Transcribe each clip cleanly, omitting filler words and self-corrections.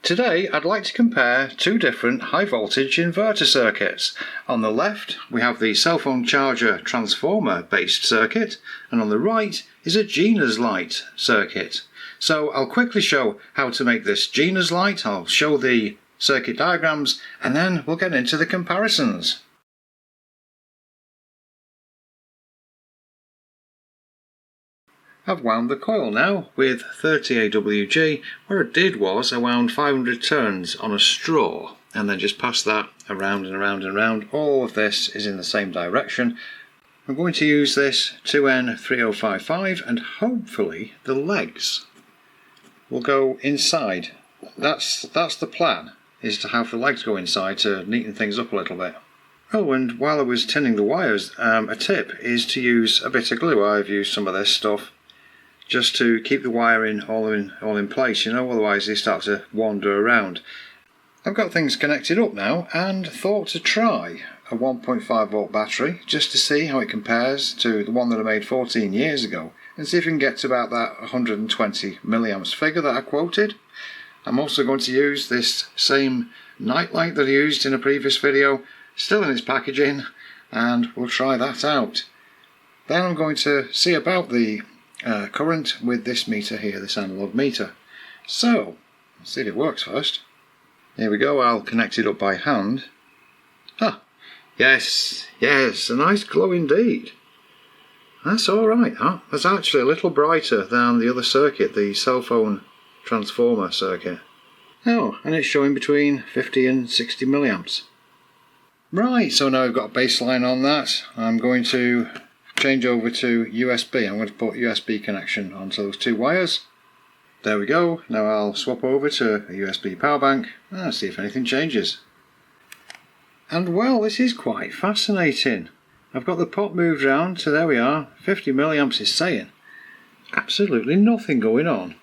Today I'd like to compare two different high voltage inverter circuits. On the left we have the cell phone charger transformer based circuit, and on the right is a Jeanna's light circuit. So I'll quickly show how to make this Jeanna's light, I'll show the circuit diagrams, and then we'll get into the comparisons. I've wound the coil now with 30 AWG. What I did was I wound 500 turns on a straw and then just passed that around and around and around. All of this is in the same direction. I'm going to use this 2N3055 and hopefully the legs will go inside. That's the plan, is to have the legs go inside to neaten things up a little bit. Oh, and while I was tinning the wires, a tip is to use a bit of glue. I've used some of this stuff just to keep the wiring all in place, otherwise they start to wander around. I've got things connected up now and thought to try a 1.5 volt battery just to see how it compares to the one that I made 14 years ago and see if we can get to about that 120 milliamps figure that I quoted. I'm also going to use this same nightlight that I used in a previous video, still in its packaging, and we'll try that out. Then I'm going to see about the current with this meter here, this analog meter. So, let's see if it works first. Here we go, I'll connect it up by hand. Ah, yes, a nice glow indeed. That's alright, huh? That's actually a little brighter than the other circuit, the cell phone transformer circuit. Oh, and it's showing between 50 and 60 milliamps. Right, so now I've got a baseline on that. I'm going to change over to USB. I'm going to put USB connection onto those two wires. There we go. Now I'll swap over to a USB power bank and see if anything changes. And well, this is quite fascinating. I've got the pot moved round, so there we are, 50 milliamps is saying. Absolutely nothing going on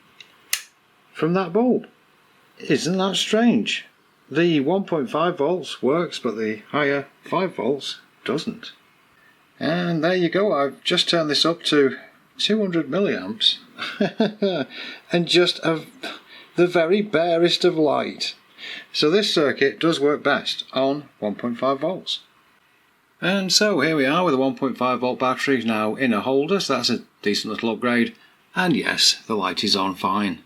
from that bulb. Isn't that strange? The 1.5 volts works, but the higher 5 volts doesn't. And there you go, I've just turned this up to 200 milliamps and just the very barest of light. So this circuit does work best on 1.5 volts. And so here we are with a 1.5 volt battery now in a holder, so that's a decent little upgrade. And yes, the light is on fine.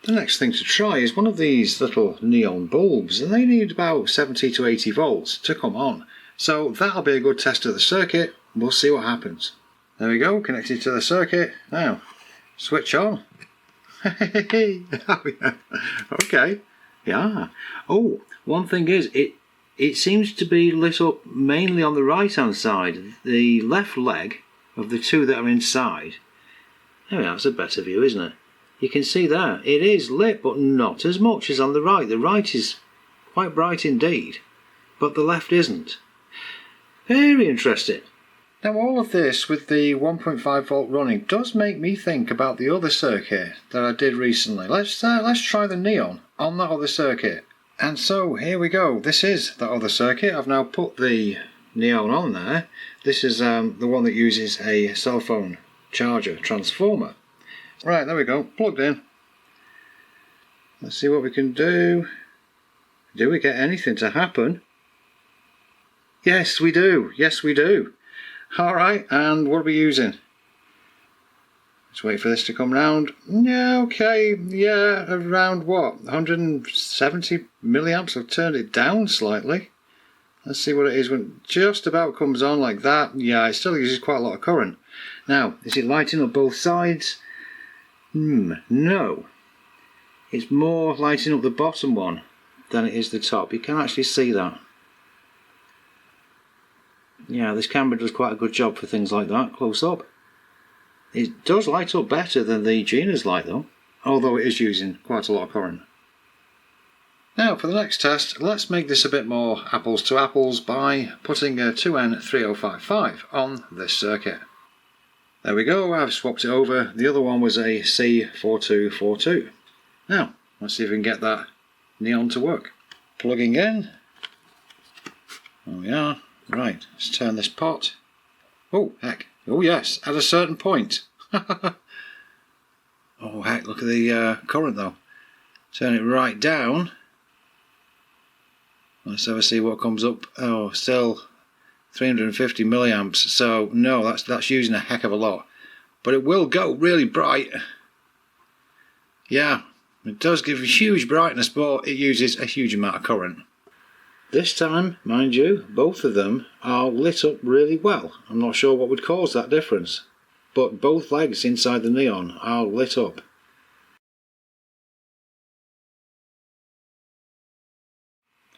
The next thing to try is one of these little neon bulbs, and they need about 70 to 80 volts to come on. So that'll be a good test of the circuit. We'll see what happens. There we go, connected to the circuit. Now, switch on. Oh, yeah. Okay. Yeah. Oh, one thing is, it seems to be lit up mainly on the right hand side. The left leg of the two that are inside. There we are, that's a better view, isn't it? You can see there, it is lit, but not as much as on the right. The right is quite bright indeed, but the left isn't. Very interesting. Now all of this with the 1.5 volt running does make me think about the other circuit that I did recently. Let's try the neon on that other circuit. And so here we go. This is that other circuit. I've now put the neon on there. This is the one that uses a cell phone charger transformer. Right, there we go, plugged in. Let's see what we can do. Do we get anything to happen? Yes, we do. Yes, we do. Alright, and what are we using? Let's wait for this to come round. Yeah, okay, yeah, around what? 170 milliamps. I've turned it down slightly. Let's see what it is when it just about comes on like that. Yeah, it still uses quite a lot of current. Now, is it lighting up both sides? No. It's more lighting up the bottom one than it is the top. You can actually see that. Yeah, this camera does quite a good job for things like that, close up. It does light up better than the Jeanna's light though, although it is using quite a lot of current. Now for the next test, let's make this a bit more apples to apples by putting a 2N3055 on this circuit. There we go, I've swapped it over. The other one was a C4242. Now, let's see if we can get that neon to work. Plugging in. There we are. Right, let's turn this pot. Oh, heck. Oh, yes, at a certain point. Oh, heck, look at the current, though. Turn it right down. Let's have a see what comes up. Oh, still 350 milliamps. So no, that's using a heck of a lot. But it will go really bright. Yeah, it does give a huge brightness, but it uses a huge amount of current. This time, mind you, both of them are lit up really well. I'm not sure what would cause that difference, but both legs inside the neon are lit up.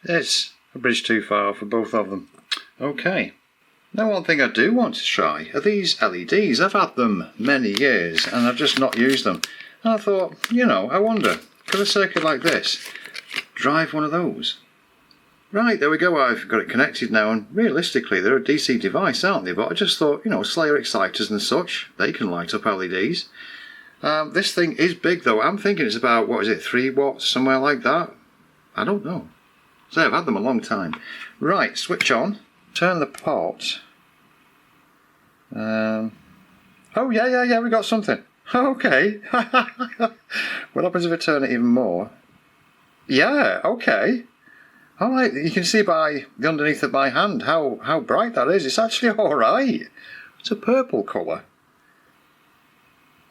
It's a bridge too far for both of them. Okay. Now one thing I do want to try are these LEDs. I've had them many years and I've just not used them. And I thought, you know, I wonder, could a circuit like this drive one of those? Right, there we go, I've got it connected now, and realistically they're a DC device, aren't they? But I just thought, you know, Slayer exciters and such, they can light up LEDs. This thing is big though. I'm thinking it's about, what is it, 3 watts, somewhere like that? I don't know. So I've had them a long time. Right, switch on, turn the pot. Oh yeah, we got something. Okay. What happens if I turn it even more? Yeah, okay. Alright, you can see by the underneath of my hand how bright that is. It's actually alright. It's a purple colour.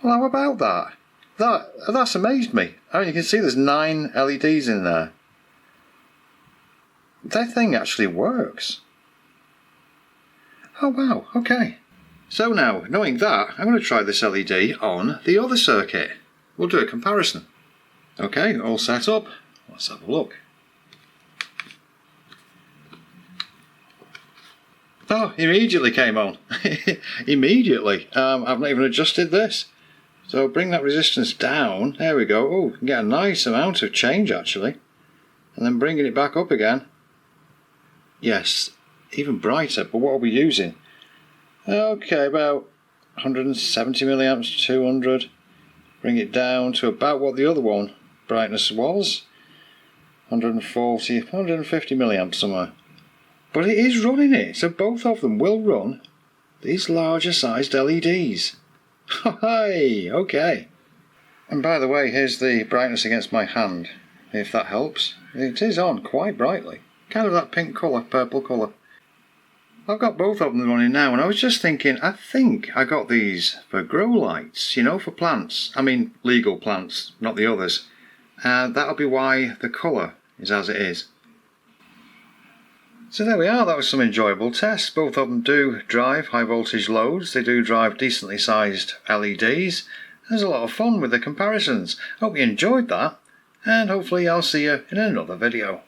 Well, how about that? That's amazed me. I mean, you can see there's 9 LEDs in there. That thing actually works. Oh wow, okay. So now, knowing that, I'm going to try this LED on the other circuit. We'll do a comparison. Okay, all set up. Let's have a look. Oh, immediately came on. Immediately. I've not even adjusted this. So bring that resistance down. There we go. Oh, you can get a nice amount of change actually. And then bringing it back up again. Yes, even brighter. But what are we using? Okay, about 170 milliamps, 200. Bring it down to about what the other one brightness was. 140, 150 milliamps somewhere. But it is running it, so both of them will run these larger sized LEDs. Hey, okay. And by the way, here's the brightness against my hand, if that helps. It is on quite brightly. Kind of that pink colour, purple colour. I've got both of them running now, and I was just thinking, I think I got these for grow lights, you know, for plants. I mean, legal plants, not the others. That'll be why the colour is as it is. So there we are, that was some enjoyable tests. Both of them do drive high voltage loads, they do drive decently sized LEDs. There's a lot of fun with the comparisons. Hope you enjoyed that, and hopefully I'll see you in another video.